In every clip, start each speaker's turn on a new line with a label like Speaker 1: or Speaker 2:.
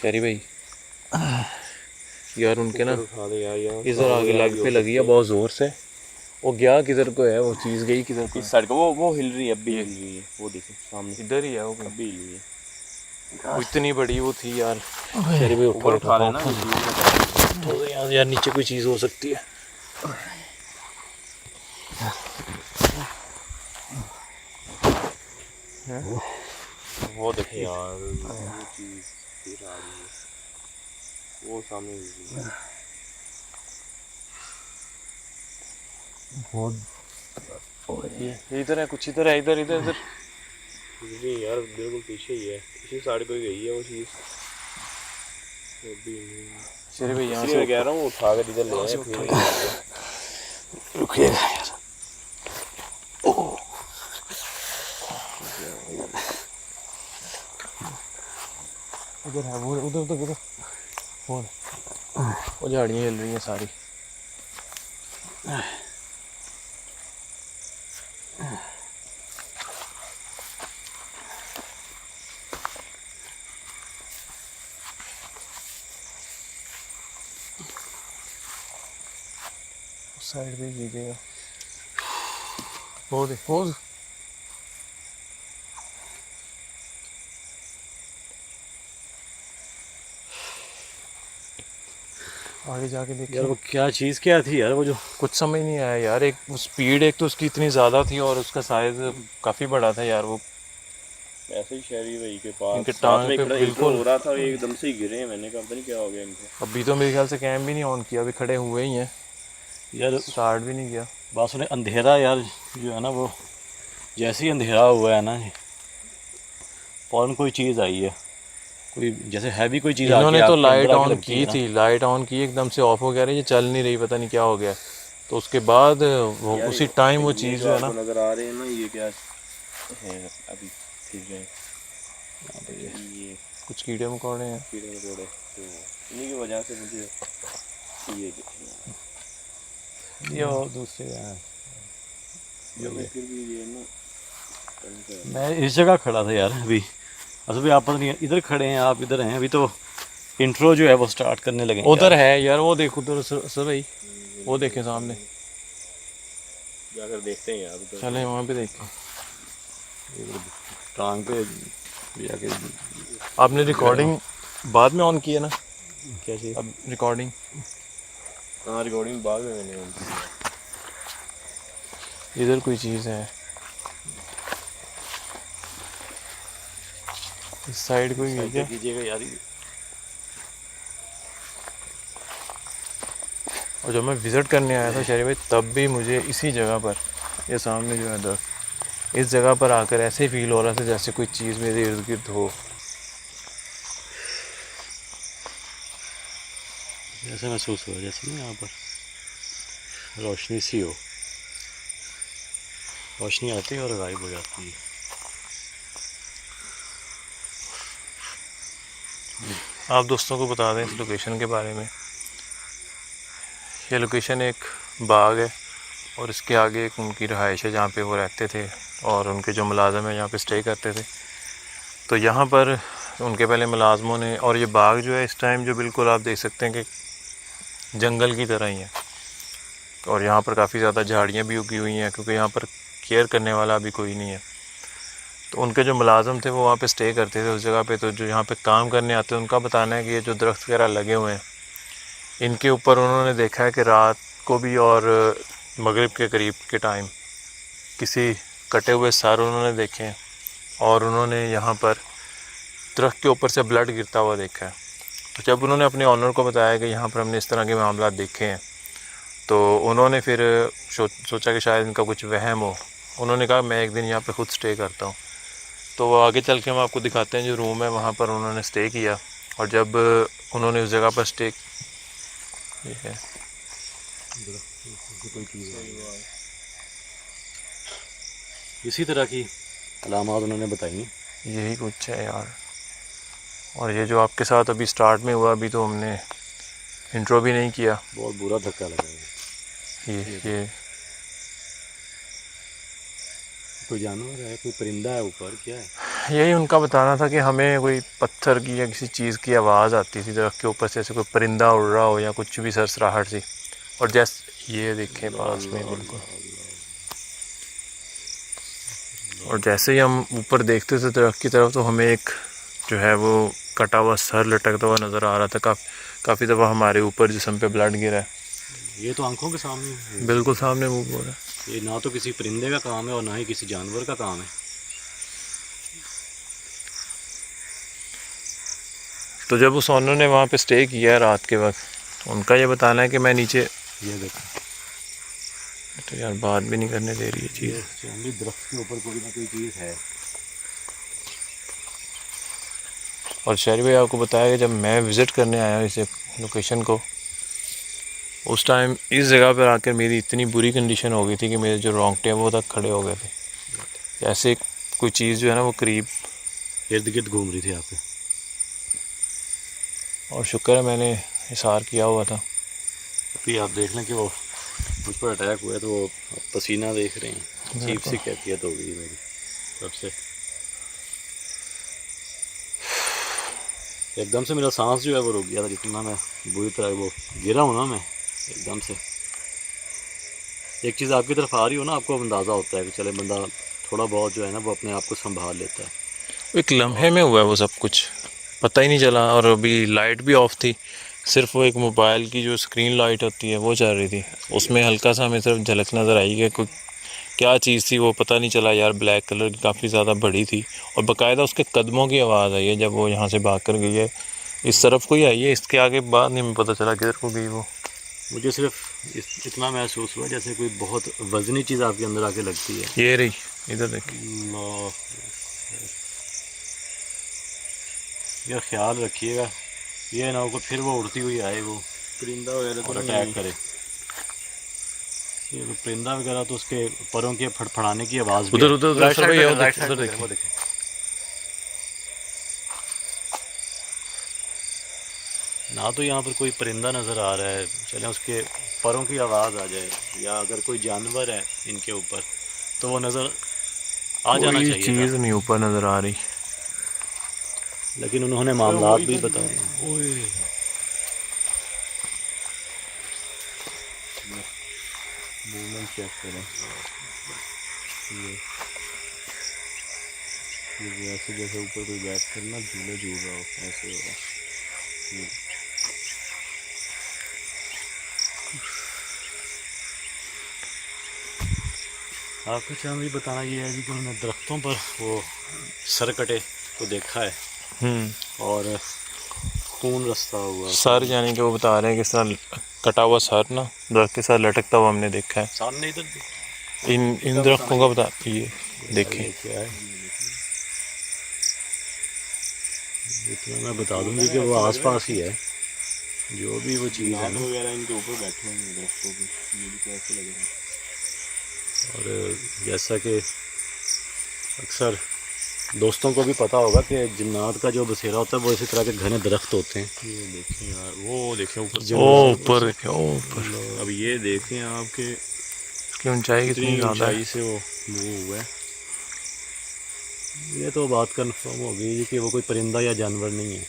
Speaker 1: शहरी भाई यार उनके ना इधर आगे लेग पे लगी है बहुत ज़ोर से। वो गया किधर को है, वो चीज़ गई किधर को?
Speaker 2: इस साइड को वो हिल रही है, अब भी हिल रही है, वो देखो सामने
Speaker 1: इधर ही है वो
Speaker 2: अभी हिल रही है।
Speaker 1: वो इतनी बड़ी वो थी यार।
Speaker 2: शहरी भाई ऊपर उठा लेना
Speaker 1: तो यार नीचे कोई चीज़ हो सकती है।
Speaker 2: वो देखिए यार, वो चीज़ फिर आ रही है, वो सामने हिल रही है।
Speaker 1: इधर है कुछ, इधर है, इधर इधर इधर
Speaker 2: नहीं यार बिल्कुल पीछे ही है, इसी साइड पे गई है वो चीज़।
Speaker 1: शहरी भाई यहाँ
Speaker 2: इसलिए मैं कह रहा हूँ उठा कर इधर ले आए फिर
Speaker 1: रुकिएगा यार। उधर है वो, उधर उधर उधर वो झाड़ियाँ हिल रही हैं सारी। साइड पे कीजिएगा, वो देखो आगे जाके देखिए
Speaker 3: यार। वो क्या चीज़ क्या थी यार, वो जो
Speaker 1: कुछ समझ नहीं आया यार। एक स्पीड एक तो उसकी इतनी ज़्यादा थी और उसका साइज़ काफ़ी बड़ा था यार। वो
Speaker 2: ऐसे ही शहरी भाई के पास
Speaker 1: इनके
Speaker 2: साथ
Speaker 1: टांग
Speaker 2: में
Speaker 1: पे
Speaker 2: खड़ा
Speaker 1: बिल्कुल
Speaker 2: हो रहा था, ये एकदम से ही गिरे हैं। मैंने कहा पता नहीं क्या हो गया इनको।
Speaker 1: अभी तो मेरे ख्याल से कैम भी नहीं ऑन किया, अभी खड़े हुए ही हैं,
Speaker 3: यार
Speaker 1: स्टार्ट भी नहीं किया।
Speaker 3: बात सुने, अंधेरा यार जो है ना, वो जैसे ही अंधेरा हुआ है ना, फौरन कोई चीज़ आई है, कोई जैसे हैवी कोई चीज़ आके
Speaker 1: इन्होंने तो
Speaker 3: आपके
Speaker 1: लाइट
Speaker 3: अंदर आके
Speaker 1: ऑन
Speaker 3: लगती
Speaker 1: की
Speaker 3: है ना।
Speaker 1: थी, लाइट ऑन की एकदम से ऑफ हो गया, ये चल नहीं रही, पता नहीं क्या हो गया। तो उसके बाद वो
Speaker 2: यार
Speaker 1: उसी टाइम वो
Speaker 2: ये
Speaker 1: चीज़
Speaker 2: जो
Speaker 1: जो है
Speaker 2: आपको
Speaker 1: ना,
Speaker 2: नजर आ रहे हैं ना, ये क्या है अभी फिर जाए ये
Speaker 1: कुछ कीड़े मकोड़े हैं।
Speaker 2: कीड़े मकोड़े, तो इन्हीं की वजह से मुझे ये
Speaker 3: ये वो दूसरे
Speaker 2: फिर भी ये ना
Speaker 3: मैं इस जगह खड़ा था यार अभी। असल में आप पता नहीं इधर खड़े हैं, आप इधर हैं, अभी तो इंट्रो जो है वो स्टार्ट करने लगे हैं
Speaker 1: उधर
Speaker 3: यार।
Speaker 1: है यार, वो देखो उधर सर भाई, वो देखें सामने,
Speaker 2: जाकर देखते हैं यार उधर।
Speaker 1: चले वहाँ पे देखें।
Speaker 3: टांग पे जाके
Speaker 1: आपने रिकॉर्डिंग बाद में ऑन की है ना?
Speaker 3: क्या चाहिए
Speaker 1: अब रिकॉर्डिंग
Speaker 2: हाँ रिकॉर्डिंग बाद में मैंने ऑन की।
Speaker 1: इधर कोई चीज़ है, इस साइड कोई है क्या?
Speaker 3: कीजिएगा यार।
Speaker 1: और जब मैं विज़िट करने आया था शहरी भाई, तब भी मुझे इसी जगह पर, ये सामने जो है दर, इस जगह पर आकर ऐसे फील हो रहा था जैसे कोई चीज़ मेरे इर्द गिर्द हो।
Speaker 3: ऐसा महसूस हुआ जैसे ना यहाँ पर रोशनी सी हो, रोशनी आती है और गायब हो जाती है।
Speaker 1: आप दोस्तों को बता दें इस लोकेशन के बारे में। ये लोकेशन एक बाग है और इसके आगे एक उनकी रहाइश है जहाँ पे वो रहते थे और उनके जो मुलाजम है यहाँ पे स्टे करते थे। तो यहाँ पर उनके पहले मुलाजमों ने, और ये बाग जो है इस टाइम जो बिल्कुल आप देख सकते हैं कि जंगल की तरह ही है। और यहाँ पर काफ़ी ज़्यादा झाड़ियाँ भी उगी हुई हैं क्योंकि यहाँ पर केयर करने वाला अभी कोई नहीं है। तो उनके जो मुलाजम थे वो वहाँ पे स्टे करते थे उस जगह पे। तो जो यहाँ पे काम करने आते हैं उनका बताना है कि ये जो दरख्त वगैरह लगे हुए हैं, इनके ऊपर उन्होंने देखा है कि रात को भी और मगरिब के करीब के टाइम किसी कटे हुए सर उन्होंने देखे हैं और उन्होंने यहाँ पर दरख्त के ऊपर से ब्लड गिरता हुआ देखा है। तो जब उन्होंने अपने ऑनर को बताया कि यहाँ पर हमने इस तरह के मामला देखे हैं, तो उन्होंने फिर सोचा कि शायद इनका कुछ वहम हो। उन्होंने कहा मैं एक दिन यहाँ पे खुद स्टे करता हूँ। तो वो आगे चल के हम आपको दिखाते हैं जो रूम है वहाँ पर उन्होंने स्टे किया। और जब उन्होंने उस जगह पर स्टे, ये है
Speaker 3: इसी तरह की अलामात उन्होंने बताई।
Speaker 1: यही कुछ है यार। और ये जो आपके साथ अभी स्टार्ट में हुआ, अभी तो हमने इंट्रो भी नहीं किया।
Speaker 3: बहुत बुरा धक्का लगा
Speaker 1: ये
Speaker 3: कोई जानवर है, कोई परिंदा है ऊपर, क्या है?
Speaker 1: यही उनका बताना था कि हमें कोई पत्थर की या किसी चीज़ की आवाज़ आती थी दरख्त के ऊपर से, ऐसे कोई परिंदा उड़ रहा हो या कुछ भी सरसराहट सी। और जैसे ये देखें पास में बिल्कुल, और जैसे ही हम ऊपर देखते थे दरख्त की तरफ तो हमें एक जो है वो कटा हुआ सर लटकता हुआ नज़र आ रहा था। काफ़ी दफ़ा हमारे ऊपर जिस्म पे ब्लड गिरा है।
Speaker 3: ये तो आंखों के सामने
Speaker 1: बिल्कुल सामने मूव हो रहा है।
Speaker 3: ये ना तो किसी परिंदे का काम है और ना ही किसी जानवर का काम है।
Speaker 1: तो जब उस ओनर ने वहाँ पे स्टे किया है रात के वक्त, उनका ये बताना है कि मैं नीचे,
Speaker 3: ये देखो
Speaker 1: तो यार बात भी नहीं करने दे रही है चीज़।
Speaker 3: चांदी दरख्त के ऊपर कोई ना कोई चीज़ है।
Speaker 1: और शहरी भाई आपको बताया कि जब मैं विज़िट करने आया इस लोकेशन को, उस टाइम इस जगह पर आकर मेरी इतनी बुरी कंडीशन हो गई थी कि मेरे जो रोंगटे हैं वो तक खड़े हो गए थे। जैसे कोई चीज़ जो है ना वो करीब
Speaker 3: इर्द गिर्द घूम रही थी यहाँ पे।
Speaker 1: और शुक्र है मैंने हिसार किया हुआ था।
Speaker 3: अभी आप देख लें कि वो मुझ पर अटैक हुआ है तो वो पसीना देख रहे हैं। अजीब सी कैफियत हो गई मेरी तब से। एकदम से मेरा सांस जो है वो रुक गया था, जितना मैं बुरी तरह वो गिरा हूँ ना मैं एकदम से। एक चीज़ आपकी तरफ आ रही हो ना, आपको अंदाज़ा होता है कि चले बंदा थोड़ा बहुत जो है ना वो अपने आप को संभाल लेता है।
Speaker 1: एक लम्हे में हुआ है वो सब कुछ, पता ही नहीं चला। और अभी लाइट भी ऑफ थी, सिर्फ वो एक मोबाइल की जो स्क्रीन लाइट होती है वो चल रही थी। उसमें हल्का सा हमें सिर्फ झलक नज़र आई कि कोई क्या चीज़ थी वो पता नहीं चला यार। ब्लैक कलर की काफ़ी ज़्यादा बड़ी थी और बाकायदा उसके कदमों की आवाज़ आई है जब वो यहाँ से भाग कर गई है। इस तरफ को ही आई है, इसके आगे बाद नहीं हमें पता चला किधर को गई वो।
Speaker 3: मुझे सिर्फ इतना महसूस हुआ जैसे कोई बहुत वजनी चीज़ आपके अंदर आके लगती है।
Speaker 1: ये रही, इधर देखिए।
Speaker 3: यार ख्याल रखिएगा, ये ना हो कि फिर वो उड़ती हुई आए वो
Speaker 2: परिंदा वगैरह
Speaker 3: और अटैक करे। ये परिंदा वगैरह तो उसके परों के फड़फड़ाने की आवाज़ भी
Speaker 1: उधर उधर उधर
Speaker 3: राइट
Speaker 1: सर
Speaker 3: साइड
Speaker 1: भैया,
Speaker 3: पे,
Speaker 1: उधर
Speaker 3: राइट साइड
Speaker 1: उधर
Speaker 3: पे
Speaker 1: देखिए।
Speaker 3: वो देखें। ना तो यहाँ पर कोई परिंदा नज़र आ रहा है, चलें उसके परों की आवाज़ आ जाए, या अगर कोई जानवर है इनके ऊपर तो वो नज़र आ जाना
Speaker 1: कोई
Speaker 3: चाहिए
Speaker 1: चीज़
Speaker 3: था।
Speaker 1: नहीं ऊपर नज़र आ रही।
Speaker 3: लेकिन उन्होंने मामलात भी बताए।
Speaker 2: मूवमेंट चेक करें। ये ऐसे जैसे ऊपर कोई बैठ कर ना झूले झूल रहा हो, ऐसे हो रहा है।
Speaker 3: आपको चाहे भी बताना ये है जी कि उन्होंने दरख्तों पर वो सर कटे को देखा है और खून रस्ता हुआ
Speaker 1: सर यानी कि वो बता रहे हैं किस तरह कटा हुआ सर ना दरख्त के साथ लटकता हुआ हमने देखा है।
Speaker 3: सामने इधर
Speaker 1: इन दरख्तों का बता, ये देखें।
Speaker 3: क्या है, इतना मैं बता दूंगी कि वो आसपास ही है जो भी वो चीज़ है ना।
Speaker 2: वगैरह इनके ऊपर बैठे होंगे दरख्तों पे, मुझे तो ऐसे लग रहा है।
Speaker 3: और जैसा कि अक्सर दोस्तों को भी पता होगा कि जिन्नात का जो बसेरा होता है वो इसी तरह के घने दरख्त होते हैं।
Speaker 2: ये देखें यार, वो देखें ऊपर से।
Speaker 1: ओ ऊपर देखें, ओ ऊपर।
Speaker 2: अब ये देखें आपके
Speaker 1: इसकी ऊंचाई कितनी ज़्यादा है।
Speaker 2: ऊंचाई से वो मूव हुआ है।
Speaker 3: ये तो बात कन्फर्म हो गई कि वो कोई परिंदा या जानवर नहीं है,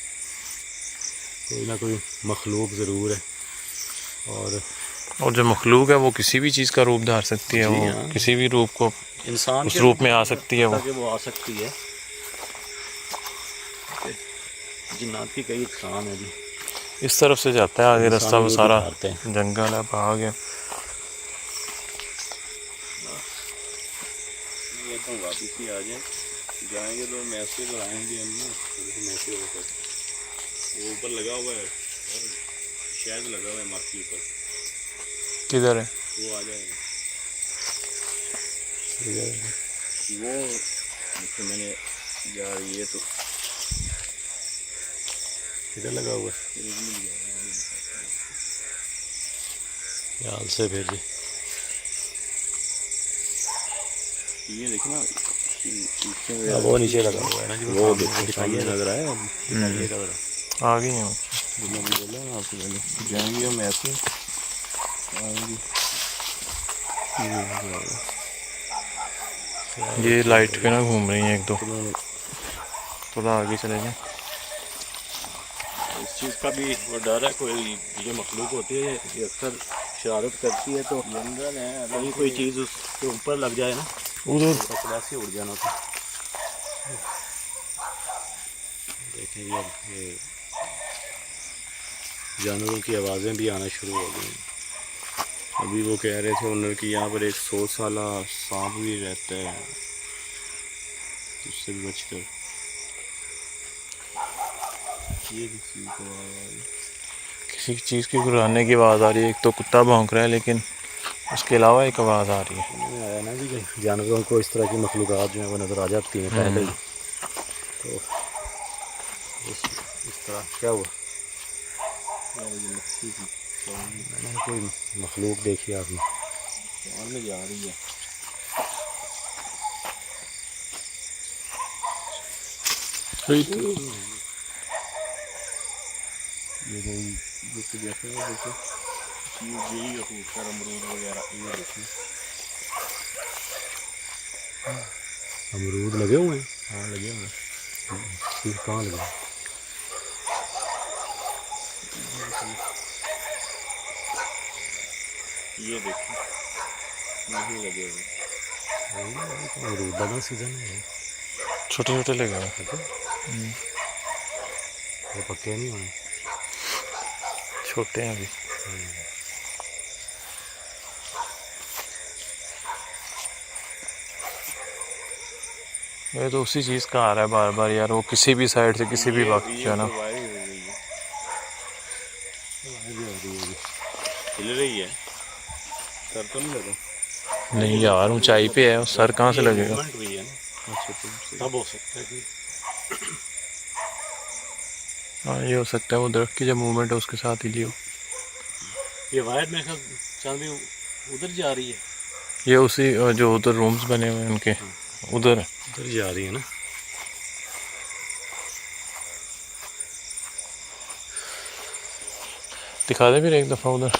Speaker 3: कोई ना कोई मखलूक ज़रूर है। और
Speaker 1: जो मखलूक है वो किसी भी चीज़ का रूप धार सकती है। वो
Speaker 3: हाँ।
Speaker 1: किसी भी रूप को
Speaker 3: इंसान
Speaker 1: उस रूप में आ सकती है।
Speaker 3: वो आ सकती है। जिन्नात की कई इकसाम है जी।
Speaker 1: इस तरफ से जाता है आगे रास्ता, वो सारा
Speaker 3: दिखाते हैं।
Speaker 1: जंगल है, भाग है।
Speaker 2: ये तो वापस ही आ जाए, जाएंगे तो मैसेज लगाएंगे हम ना, मैसेज होकर वो ऊपर लगा हुआ है और शायद लगा हुआ है मार्की ऊपर,
Speaker 1: किधर है
Speaker 2: वो आ जाएगा। वो देखो मैंने यार, ये तो
Speaker 3: किधर लगा हुआ है ख्याल से फिर जी।
Speaker 2: ये देखो ना,
Speaker 3: वो नीचे लगा हुआ है ना जी।
Speaker 2: वो देखो सामने लग रहा है। अब
Speaker 3: दिखाइएगा ज़रा।
Speaker 1: आ गई है।
Speaker 2: जो मैंने बोला ना आपसे पहले, जाएंगे हम ऐसे आएंगे।
Speaker 1: ये लाइट पे ना घूम रही हैं एक दो। थोड़ा आगे चले जाएं।
Speaker 3: इस चीज़ का भी वो डर है, कोई जो मखलूक होती है ये अक्सर शरारत करती है, तो
Speaker 2: जंगल है
Speaker 3: कहीं कोई चीज़ उसके ऊपर लग जाए ना,
Speaker 1: उधर
Speaker 3: तो वैसे उड़ जाना था। देखें ये जानवरों की आवाज़ें भी आना शुरू हो गई।
Speaker 2: अभी वो कह रहे थे ओनर कि यहाँ पर एक 100 साला सांप भी रहता है, उससे भी बचकर। ये
Speaker 1: किसी चीज़ की गुर्राने की आवाज़ आ रही है। एक तो कुत्ता भौंक रहा है, लेकिन उसके अलावा एक आवाज़ आ रही है।
Speaker 3: आया ना जी कि जानवरों को इस तरह की मखलूक़ात जो है वो नज़र आ जाती हैं पहले ही। तो इस तरह क्या हुआ, मैंने कोई मखलूक देखी आपने?
Speaker 2: में जा रही है। ये देखो जैसे वो देखो यही ऊपर अमरूद वगैरह ये देखो।
Speaker 3: अमरूद लगे हुए हैं?
Speaker 2: हाँ लगे हुए हैं।
Speaker 3: कहाँ लगे?
Speaker 2: ये देखो नहीं लगे हुए।
Speaker 3: अमरूद का सीजन है,
Speaker 1: छोटे छोटे लगे हुए हैं,
Speaker 3: वो पक्के नहीं होने।
Speaker 1: छोटे हैं अभी। ये तो उसी चीज़ का आ रहा है बार बार यार, वो किसी भी साइड से किसी भी वक्त जो है ना।
Speaker 2: हिल रही है, सर तो नहीं लगा?
Speaker 1: नहीं यार, ऊंचाई पे है, सर कहाँ से लगेगा?
Speaker 2: हुई है ना, तब हो सकता है कि
Speaker 1: हाँ ये हो सकता है, वो दरख्त की जब मूवमेंट है उसके साथ ही लियो।
Speaker 3: ये वायर मेरे ख्याल चांदी उधर जा रही है।
Speaker 1: ये उसी जो उधर रूम्स बने हुए हैं उनके उधर
Speaker 3: जा रही है ना।
Speaker 1: दिखा दे फिर एक दफ़ा उधर।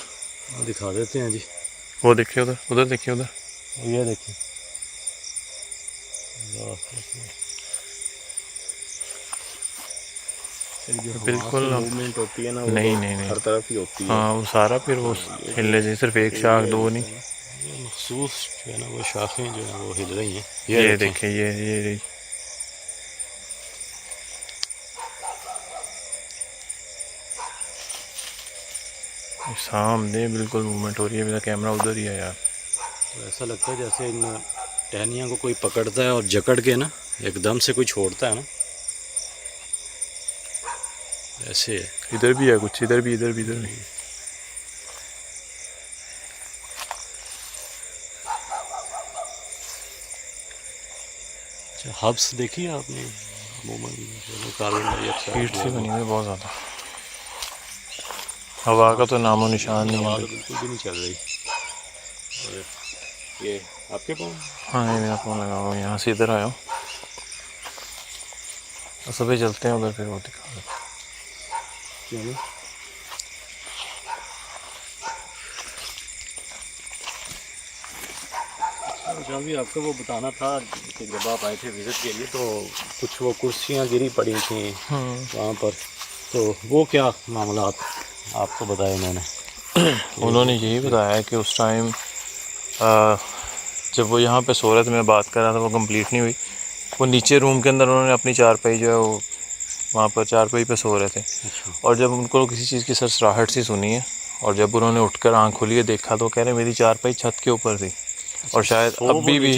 Speaker 3: दिखा देते हैं जी।
Speaker 1: वो देखिए उधर, उधर देखिए उधर।
Speaker 3: ये देखिए
Speaker 1: बिल्कुल
Speaker 2: मूवमेंट होती है ना, वो
Speaker 1: नहीं नहीं नहीं,
Speaker 2: हर तरफ ही होती है।
Speaker 1: हाँ वो सारा फिर वो हिलने से, सिर्फ एक शाख दो नहीं।
Speaker 3: ये मखसूस जो है ना वो शाखें जो है वो हिल रही हैं।
Speaker 1: ये देखिए ये सामने बिल्कुल मूवमेंट हो रही है। मेरा कैमरा उधर ही है यार।
Speaker 3: तो ऐसा लगता है जैसे इन टहनियों को कोई पकड़ता है और जकड़ के ना एकदम से कोई छोड़ता है ना, ऐसे है।
Speaker 1: इधर भी है कुछ, इधर भी इधर भी इधर भी।
Speaker 3: अच्छा हब्स देखी है आपने? कार्बन डाइऑक्साइड
Speaker 1: हीट सी बनी हुई है बहुत ज़्यादा। हवा का तो नामो निशान नहीं है।
Speaker 3: बिल्कुल भी नहीं चल रही। और ये आपके पास?
Speaker 1: हाँ ये मेरा फ़ोन लगा हुआ, यहाँ से इधर आया हूँ। सुबह चलते हैं उधर, फिर वो दिखा देते हैं।
Speaker 3: चलो भी आपको वो बताना था कि जब आप आए थे विज़िट के लिए तो कुछ वो कुर्सियाँ गिरी पड़ी थी वहाँ पर, तो वो क्या मामला आपको बताया उन्होंने?
Speaker 1: उन्होंने यही बताया कि उस टाइम जब वो यहाँ पे सूरत में बात कर रहा था, वो कंप्लीट नहीं हुई। वो नीचे रूम के अंदर उन्होंने अपनी चारपाई जो है वो वहाँ पर चारपाई पे सो रहे थे। और जब उनको किसी चीज़ की सरसराहट सी सुनी है, और जब उन्होंने उठकर आँख खोली देखा, तो कह रहे मेरी चारपाई छत के ऊपर थी, और शायद अभी भी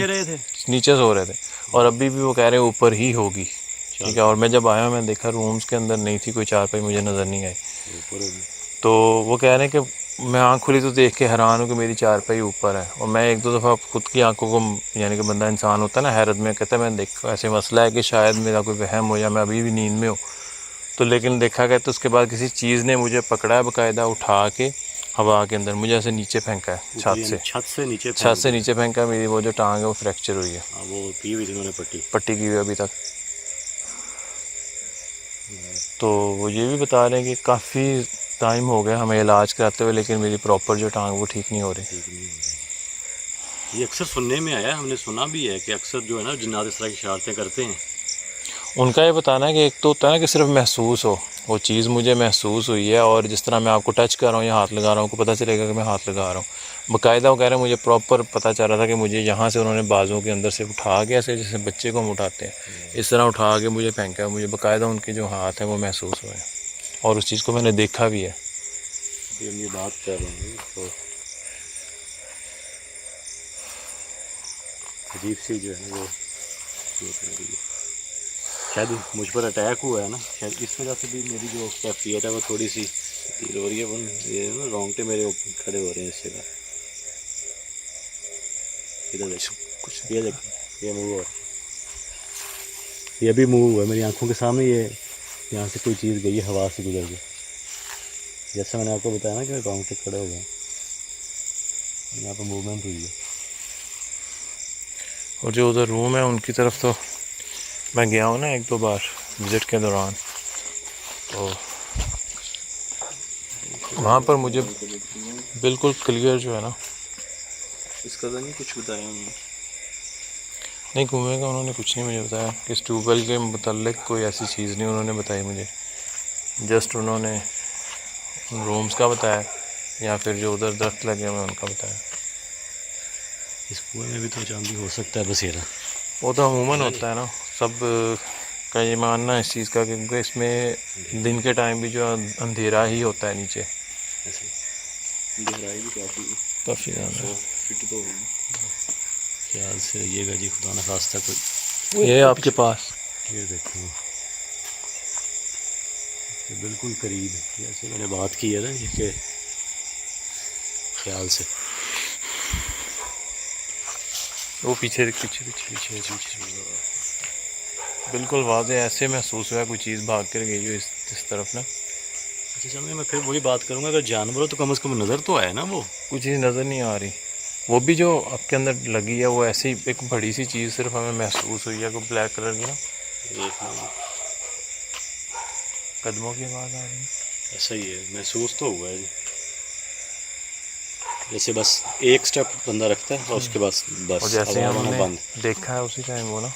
Speaker 1: नीचे सो रहे थे, और अभी भी वो कह रहे ऊपर ही होगी। ठीक है। और मैं जब आया, मैं देखा रूम्स के अंदर नहीं थी कोई चारपाई, मुझे नज़र नहीं आई। तो वो कह रहे हैं कि मैं आँख खुली तो देख के हैरान हूँ कि मेरी चारपाई ऊपर है। और मैं एक दो दफ़ा खुद की आंखों को, यानी कि बंदा इंसान होता है ना हैरत में, कहता है मैं देखा ऐसे मसला है कि शायद मेरा कोई वहम हो या मैं अभी भी नींद में हूँ। तो लेकिन देखा गया तो उसके बाद किसी चीज़ ने मुझे पकड़ा है, बाकायदा उठा के हवा के अंदर मुझे ऐसे नीचे फेंका है, छत से नीचे फेंका है। मेरी वो जो टांग है वो फ्रैक्चर हुई है।
Speaker 3: वो की हुई उन्होंने
Speaker 1: पट्टी की हुई अभी तक। तो वो ये भी बता रहे हैं कि काफ़ी टाइम हो गया हमें इलाज कराते हुए, लेकिन मेरी प्रॉपर जो टांग वो ठीक नहीं हो रही।
Speaker 3: ये अक्सर सुनने में आया, हमने सुना भी है कि अक्सर जो है ना जिन्नात इस तरह की शरारतें करते हैं।
Speaker 1: उनका ये बताना है कि एक तो होता है ना कि सिर्फ महसूस हो, वो चीज़ मुझे महसूस हुई है, और जिस तरह मैं आपको टच कर रहा हूँ या हाथ लगा रहा हूँ, को पता चलेगा कि मैं हाथ लगा रहा हूँ। बाकायदा वो कह रहे हैं मुझे प्रॉपर पता चल रहा था कि मुझे यहाँ से उन्होंने बाजुओं के अंदर से उठा के, ऐसे जैसे बच्चे को हम उठाते हैं इस तरह उठा के मुझे फेंका, मुझे बाकायदा उनके जो हाथ हैं वो महसूस हुए, और उस चीज़ को मैंने देखा भी है।
Speaker 3: अभी हम ये बात कर रहे हैं तो अजीब सी जो है वो फील हो रही है। शायद मुझ पर अटैक हुआ है ना, शायद इस वजह से भी मेरी जो कैफियत है वो थोड़ी सी फील हो रही है। वो ये ना रोंगटे मेरे ऊपर खड़े हो रहे हैं इस जगह। इधर देखो,
Speaker 1: कुछ
Speaker 3: ये देखो, ये मूव हुआ, ये भी मूव हुआ है मेरी आंखों के सामने। ये यहाँ से कोई चीज़ गई है हवा से गुजर के, जैसे मैंने आपको बताया ना कि रोंगटे खड़े हो गए, यहाँ पर मूवमेंट हुई है।
Speaker 1: और जो उधर रूम है उनकी तरफ तो मैं गया हूँ ना 1-2 बार विज़िट के दौरान, तो वहाँ पर मुझे बिल्कुल क्लियर जो है ना,
Speaker 2: इसका तो नहीं कुछ बताया उन्होंने।
Speaker 1: नहीं कुएँ का उन्होंने कुछ नहीं मुझे बताया, कि इस ट्यूबवेल के मुतल्लिक कोई ऐसी चीज़ नहीं उन्होंने बताई मुझे। जस्ट उन्होंने रूम्स का बताया, या फिर जो उधर दरख्त लगे हुए हैं उनका बताया।
Speaker 3: इस कुएं में भी तो चांदी हो सकता है बसेरा।
Speaker 1: वो तो अमूमन होता है ना, सब का ये मानना है इस चीज़ का, क्योंकि इसमें दिन के टाइम भी जो अंधेरा ही होता है नीचे,
Speaker 2: ऐसे गहराई भी
Speaker 1: काफ़ी ज़्यादा।
Speaker 2: 100 फीट तो होगी।
Speaker 3: ख्याल से रहिएगा जी, खुदा न खास्ता कोई।
Speaker 1: ये आपके पास
Speaker 3: ये देखो, ये बिल्कुल करीब है, जैसे मैंने बात की है ना ये कि ख्याल से
Speaker 1: वो पीछे पीछे पीछे पीछे पीछे बिल्कुल वाज़े ऐसे महसूस हुआ कोई चीज़ भाग कर गई हो इस तरफ ना।
Speaker 3: अच्छा चलो, मैं फिर वही बात करूँगा, अगर जानवर हो तो कम से कम नज़र तो आए ना। वो
Speaker 1: कोई चीज़ नज़र नहीं आ रही, वो भी जो आपके अंदर लगी है वो ऐसी एक बड़ी सी चीज़ सिर्फ हमें महसूस हुई है, कोई ब्लैक कलर की ना, कदमों की आवाज़ आ रही है।
Speaker 3: ऐसा ही है, महसूस तो हुआ है जी। जैसे बस एक स्टेप बंदा रखता है और उसके बाद
Speaker 1: और
Speaker 3: बस
Speaker 1: जैसे
Speaker 3: आवाज़ आना
Speaker 1: हमने
Speaker 3: बंद।
Speaker 1: देखा है उसी टाइम वो ना,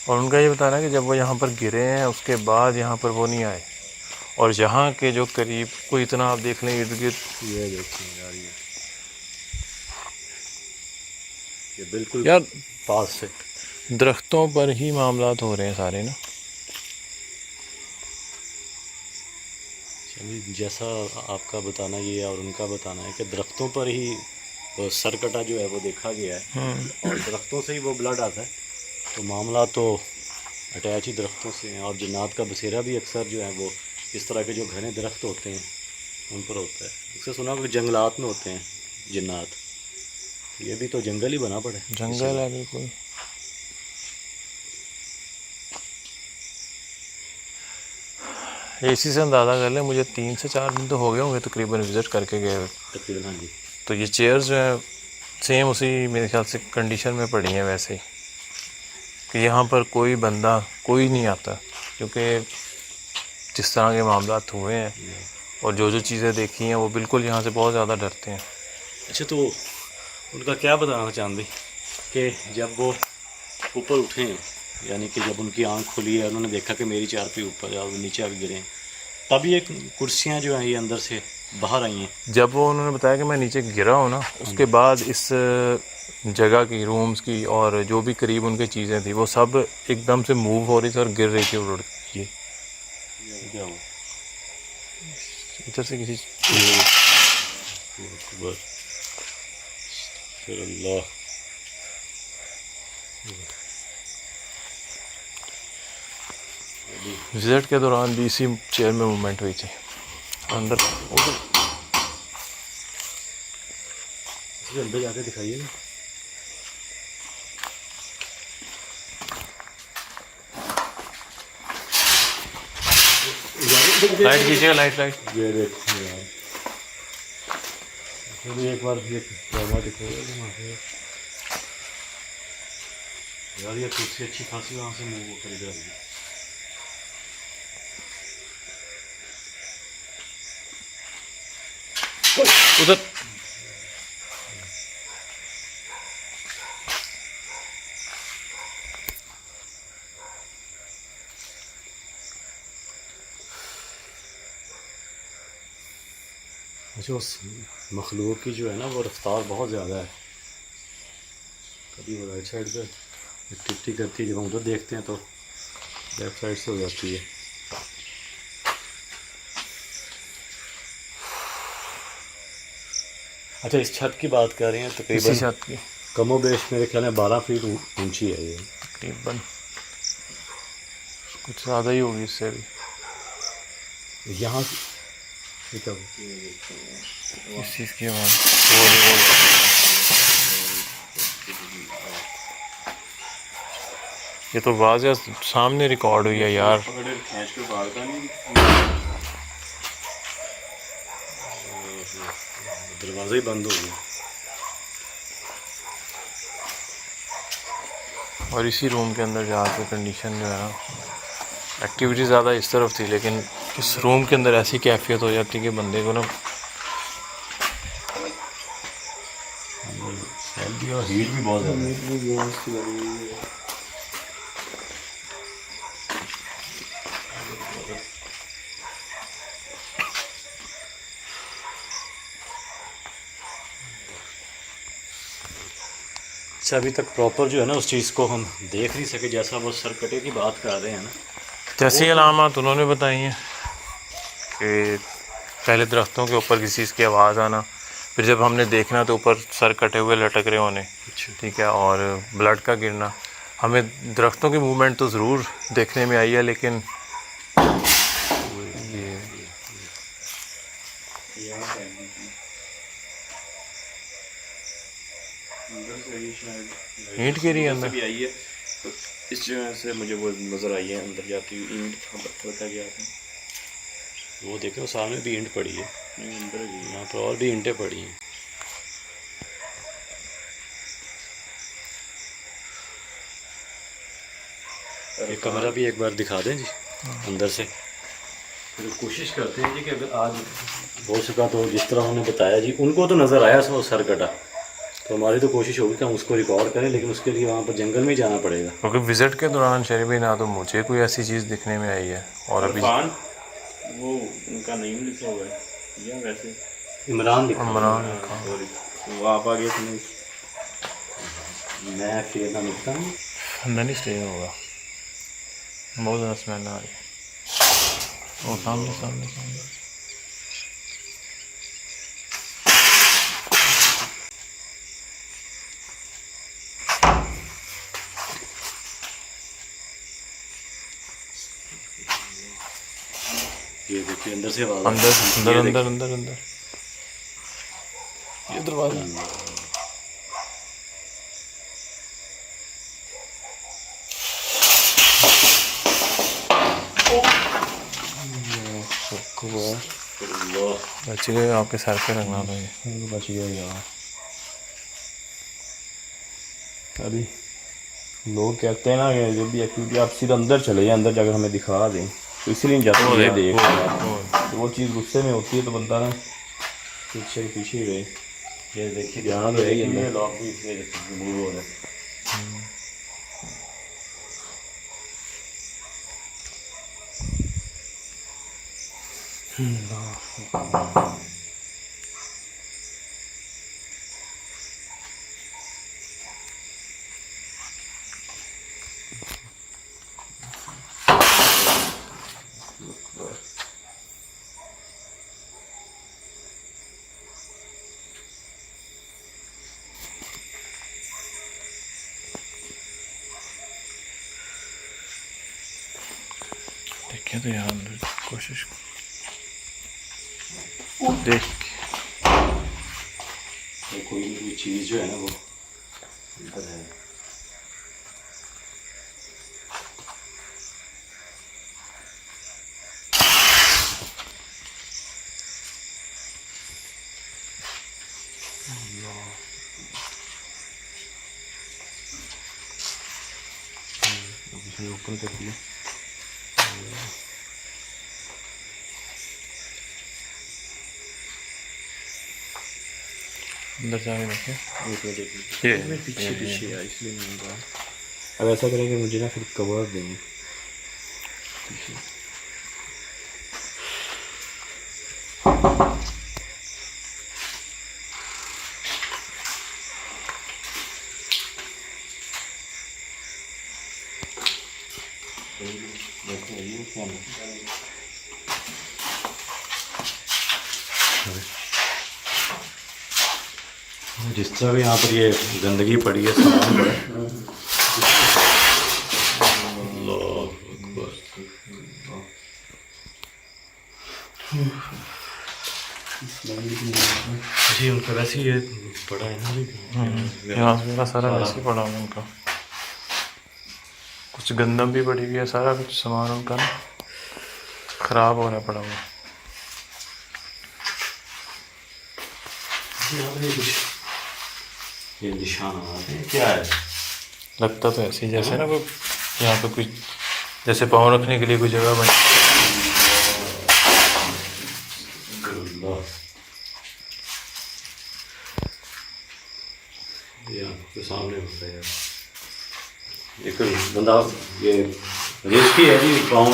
Speaker 1: और उनका ये बताना है कि जब वो यहाँ पर गिरे हैं उसके बाद यहाँ पर वो नहीं आए, और यहाँ के जो करीब को इतना आप देख लें इर्द गिर्द,
Speaker 3: ये देखिए यार, ये बिल्कुल
Speaker 1: यार
Speaker 3: पास से
Speaker 1: दरख्तों पर ही मामलात हो रहे हैं सारे ना।
Speaker 3: चलिए, जैसा आपका बताना ये और उनका बताना है कि दरख्तों पर ही वो सरकटा जो है वो देखा गया है, और दरख्तों से ही वो ब्लड आता है, तो मामला तो अटैच ही दरख्तों से हैं। और जन्नात का बसेरा भी अक्सर जो है वो इस तरह के जो घने दरख्त होते हैं उन पर होता है। अक्सर सुना कि जंगलात में होते हैं जन्नात, ये भी तो जंगल ही बना पड़े,
Speaker 1: जंगल है बिल्कुल। इसी से अंदाज़ा कर लें, मुझे 3 से 4 दिन तो हो गए होंगे तकरीबन विज़िट करके गए हुए।
Speaker 3: तकरीबन, हाँ जी।
Speaker 1: तो ये चेयर्स जो हैं सेम उसी मेरे ख्याल से कंडीशन में पड़ी हैं वैसे ही, कि यहाँ पर कोई बंदा कोई नहीं आता, क्योंकि जिस तरह के मामलात हुए हैं और जो चीज़ें देखी हैं वो बिल्कुल यहाँ से बहुत ज़्यादा डरते हैं।
Speaker 3: अच्छा, तो उनका क्या बताना चांद भाई कि जब वो ऊपर उठे हैं, यानी कि जब उनकी आंख खुली है, उन्होंने देखा कि मेरी चारपाई ऊपर है और नीचे आके गिरे हैं, तब ये कुर्सियाँ जो हैं ये अंदर से बाहर आई हैं।
Speaker 1: जब वो उन्होंने बताया कि मैं नीचे गिरा हूँ ना, उसके बाद इस जगह की, रूम्स की और जो भी करीब उनकी चीज़ें थी वो सब एकदम से मूव हो रही थी और गिर रही थी उड़ के।
Speaker 3: क्या हुआ?
Speaker 1: इधर से किसी
Speaker 3: अल्लाह,
Speaker 1: विज़िट के दौरान भी इसी चेयर में मूवमेंट हुई थी अंदर।
Speaker 3: अंदर जाके दिखाइए ना।
Speaker 1: लाइट कीजिएगा, लाइट
Speaker 3: ये देखिए यार, भी एक बार ये कैमरा दिखाइए यार, ये कुर्सी अच्छी खासी वहाँ से मूव कर जा रही है।
Speaker 1: उधर
Speaker 3: अच्छा, उस मखलूक की जो है ना वो रफ्तार बहुत ज़्यादा है। कभी वो राइट साइड पे टिप्टी करती है, जब हम उधर देखते हैं तो लेफ्ट साइड से हो जाती है। अच्छा, इस छत की बात कर रहे हैं,
Speaker 1: इसी
Speaker 3: तकरीबन
Speaker 1: छत की
Speaker 3: कमोबेश मेरे ख्याल में 12 फीट ऊंची है ये।
Speaker 1: तकरीबन कुछ ज़्यादा ही होगी इससे भी।
Speaker 3: यहाँ से क्या
Speaker 1: इस चीज़ की आवाज़ ये तो वाज़े सामने रिकॉर्ड हुई है यार।
Speaker 2: पकड़े खींच के बाहर का नहीं।
Speaker 3: दरवाज़ा ही बंद हो गया।
Speaker 1: और इसी रूम के अंदर जहाँ पे कंडीशन जो है ना, एक्टिविटी ज़्यादा इस तरफ थी, लेकिन इस रूम के अंदर ऐसी कैफियत हो जाती कि बंदे को ना
Speaker 3: और हीट भी बहुत ज़्यादा है। अच्छा, अभी तक प्रॉपर जो है ना उस चीज़ को हम देख नहीं सके, जैसा वो सरकटे की बात कर रहे हैं ना।
Speaker 1: जैसी अलामत उन्होंने बताई हैं कि पहले दरख्तों के ऊपर किसी चीज़ की आवाज़ आना, फिर जब हमने देखना तो ऊपर सर कटे हुए लटक रहे होने, ठीक है, और ब्लड का गिरना। हमें दरख्तों की मूवमेंट तो ज़रूर देखने में आई है, लेकिन ईंट गिरी अंदर
Speaker 2: भी आई है तो इस जगह से मुझे वो नज़र आई है अंदर जाती हुई ईंट का पत्थर का गया था।
Speaker 3: वो देखे सामने भी ईंट पड़ी है,
Speaker 2: अंदर गई
Speaker 3: यहाँ पर और भी ईंटें पड़ी हैं। ये कमरा भी एक बार दिखा दें जी अंदर से। फिर कोशिश करते हैं जी कि अगर आज हो सका तो जिस तरह उन्होंने बताया जी, उनको तो नज़र आया वो सर कटा, तो हमारी तो कोशिश होगी कि हम उसको रिकॉर्ड करें, लेकिन उसके लिए वहाँ पर जंगल में ही जाना पड़ेगा।
Speaker 1: क्योंकि विज़िट के दौरान शरीबी ना तो मुझे कोई ऐसी चीज़ दिखने में आई है, और अभी
Speaker 2: वो उनका नेम लिखा हुआ है या वैसे
Speaker 3: इमरान लिखा
Speaker 1: इमरान
Speaker 3: है।
Speaker 1: लिखा।
Speaker 2: सॉरी वो आप आगे सुने।
Speaker 3: मैं फिर ना लिखता हूँ।
Speaker 1: अंदर नहीं स्टे होगा, बहुत ज़्यादा स्मेल आ रही है। वो सामने सामने सामने
Speaker 3: ये देखिए अंदर से आवाज़
Speaker 1: अंदर अंदर
Speaker 3: ये
Speaker 1: अंदर अंदर अंदर ये दरवाजा। बच गए, आपके सर पे रखना था ये।
Speaker 2: बच गया यार। अभी लोग कहते हैं ना कि जब भी एक्टिविटी आप सीधा अंदर चले जाए, अंदर जाकर हमें दिखा दें, तो इसीलिए नहीं जाते, ये देख तो वो चीज़ गुस्से में होती है तो बंदा ना पीछे पीछे ही रहे।
Speaker 3: ये देखिए
Speaker 2: ध्यान तो है ही अंदर।
Speaker 3: लॉक भी इसलिए रिमूव हो रहा है।
Speaker 1: देखे तो यहाँ अंदर कोशिश देख
Speaker 3: कोई ना कोई चीज़ जो है ना वो अंदर है।
Speaker 2: ओपन कर दिया।
Speaker 1: अंदर जाके देखे ये
Speaker 2: पीछे पीछे यार, इसलिए नहीं हुआ। अब ऐसा करेंगे मुझे ना फिर कवर देंगे पीछे।
Speaker 3: जिस तरह भी यहाँ पर ये गंदगी पड़ी है, सामान पड़ा है। अल्लाह अकबर। जी उनका वैसे ही ये पड़ा है ना,
Speaker 1: यहाँ से मेरा सारा वैसे ही पड़ा हुआ है उनका, कुछ गंदम भी पड़ी हुई है, सारा कुछ सामान उनका ना ख़राब हो रहा है पड़ा हुआ।
Speaker 3: ये निशान है, क्या है?
Speaker 1: लगता तो ऐसे ही जैसे ना कोई यहाँ पे कुछ जैसे पाँव रखने के लिए कोई जगह बनी।
Speaker 3: ये आपके सामने होता है यार। एक बंदा ये रिस्की है जी, पाँव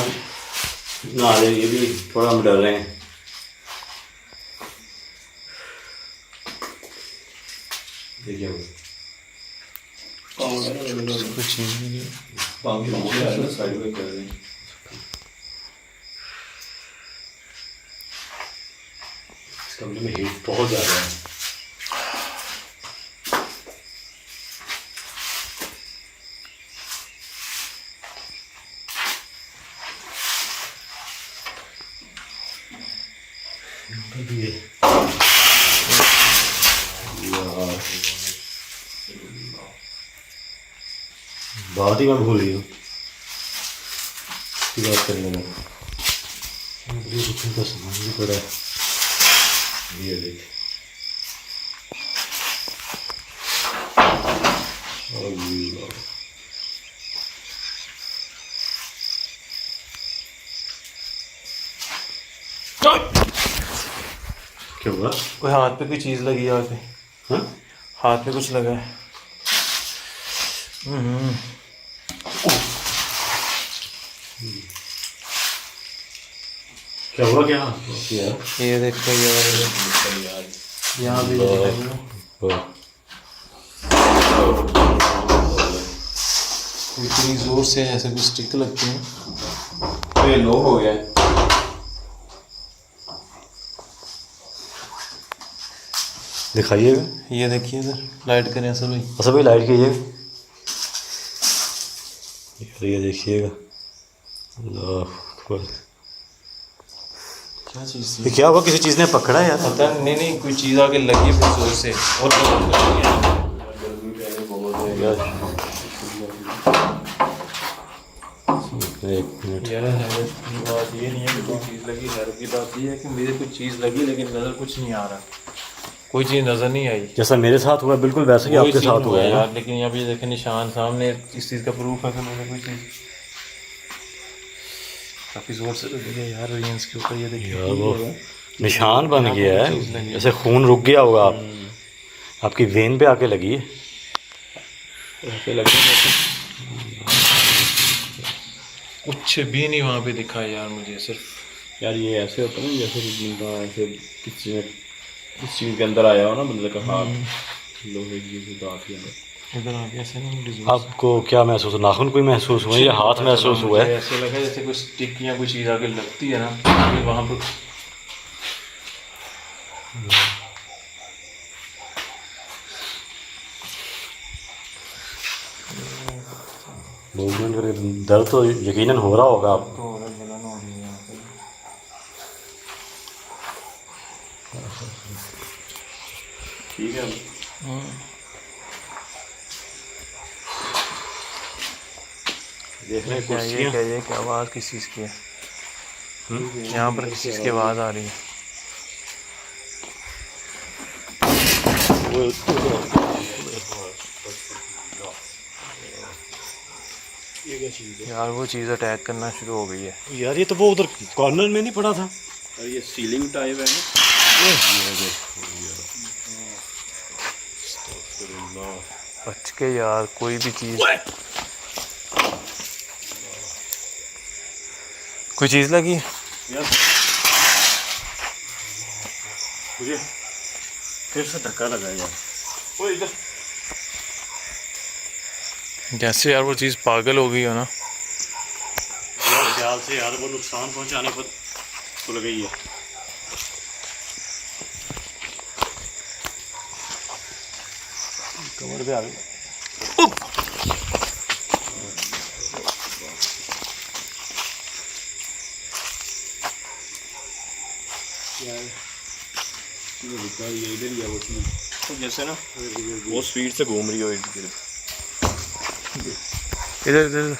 Speaker 3: ना रहे, ये भी थोड़ा हम डर रहे हैं। देखिए
Speaker 1: कुछ चीज़ नहीं है।
Speaker 2: साइड में कर दें।
Speaker 3: इस कमरे में हीट बहुत ज़्यादा है। बात ही मैं भूल गई हूँ की बात करने में। का सामान भी पड़ा है, ये देख। क्या हुआ?
Speaker 1: कोई हाथ पे कोई चीज़ लगी है आके।
Speaker 3: हाँ?
Speaker 1: हाथ में कुछ लगा है।
Speaker 3: क्या हुआ? क्या
Speaker 1: ये देखो यार, यहाँ भी इतनी जोर से ऐसे कुछ स्टिक लगती है।
Speaker 2: तो ये लो हो गया।
Speaker 3: दिखाइएगा।
Speaker 1: ये देखिए इधर लाइट करें असल भाई।
Speaker 3: अच्छा भाई लाइट कीजिएगा। ये देखिएगा। अल्लाह अकबर।
Speaker 1: क्या चीज़
Speaker 3: ये क्या हुआ? किसी चीज़ ने पकड़ा यार?
Speaker 1: पता नहीं कोई चीज़ आके लगी फिर जोर से और
Speaker 3: एक मिनट
Speaker 1: यार हैरत की बात ये नहीं है कि कोई चीज़ लगी, हैरत की बात ये है कि मुझे कुछ चीज़ लगी लेकिन नज़र कुछ नहीं आ रहा, कोई चीज़ नज़र नहीं आई।
Speaker 3: जैसा मेरे साथ हुआ बिल्कुल वैसे ही आपके साथ हुआ है
Speaker 1: यार, लेकिन यहाँ पे देखें निशान सामने इस चीज़ का प्रूफ है कि मुझे कोई चीज़ काफ़ी ज़ोर से लगी है यार रेंज के ऊपर। ये देखिए
Speaker 3: यार वो निशान बन गया है, जैसे खून रुक गया होगा आपकी वेन पे आके लगी है।
Speaker 1: ऐसे लग रहा है कुछ भी नहीं वहाँ पे दिखा यार मुझे। सिर्फ
Speaker 2: यार ये ऐसे होता है ना जैसे बंदा ऐसे किसी में इस चीज़ के अंदर आया हो ना, बंदे का हाथ लोहे की चीज़ दांत के अंदर
Speaker 1: इधर आके ऐसे ना।
Speaker 3: आपको क्या महसूस हुआ? नाखून कोई महसूस हुआ या हाथ महसूस हुआ है?
Speaker 1: ऐसे लगा जैसे कोई स्टिक या कोई चीज़ आके लगती है ना वहाँ पर।
Speaker 3: मूवमेंट करके दर्द तो यकीनन हो रहा होगा आपको।
Speaker 1: तो और जलन हो रही है यहाँ पे।
Speaker 2: ठीक है।
Speaker 3: देख रहे हैं
Speaker 1: क्या ये क्या आवाज़ किस चीज़ की है? यहाँ पर किस चीज़ की आवाज़ आ रही है? यार वो चीज़ अटैक करना शुरू हो गई है
Speaker 3: यार। ये तो वो उधर कॉर्नर में नहीं पड़ा था?
Speaker 2: और ये सीलिंग टाइप है ना।
Speaker 1: बच के यार, कोई भी चीज़ कोई चीज़ लगी है
Speaker 3: यार मुझे फिर से धक्का लगा यार। वो इधर
Speaker 1: जैसे यार वो चीज़ पागल हो गई हो ना।
Speaker 3: से यार वो नुकसान पहुंचाने पर तो लगी है। कमर पे आ गई।
Speaker 2: इधर ही है वो चीज़, तो जैसे ना वो स्पीड से घूम रही हो इर्द गिर्द,
Speaker 1: इधर इधर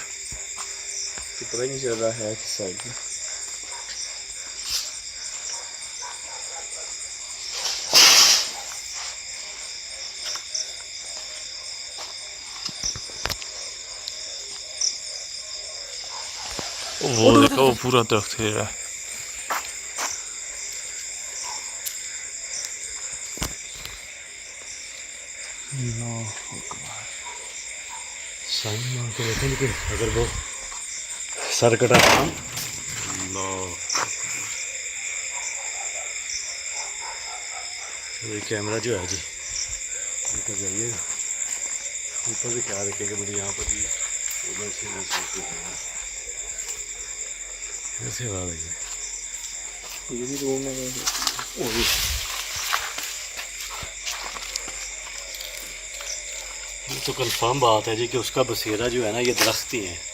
Speaker 2: तो पता ही नहीं चल रहा है किस साइड में।
Speaker 1: वो देखो वो पूरा दरख्त हिल रहा है।
Speaker 3: साइन मार के देखें लेकिन अगर वो सर कटा था तो ये कैमरा जो है जी ऊपर जाइएगा, ऊपर भी ख्याल रखिएगा मुझे यहाँ पर भी उधर से ऐसे आवाज़ आई है।
Speaker 2: ये भी रूम में
Speaker 3: ये तो कंफर्म बात है जी कि उसका बसेरा जो है ना ये दरख्त ही है।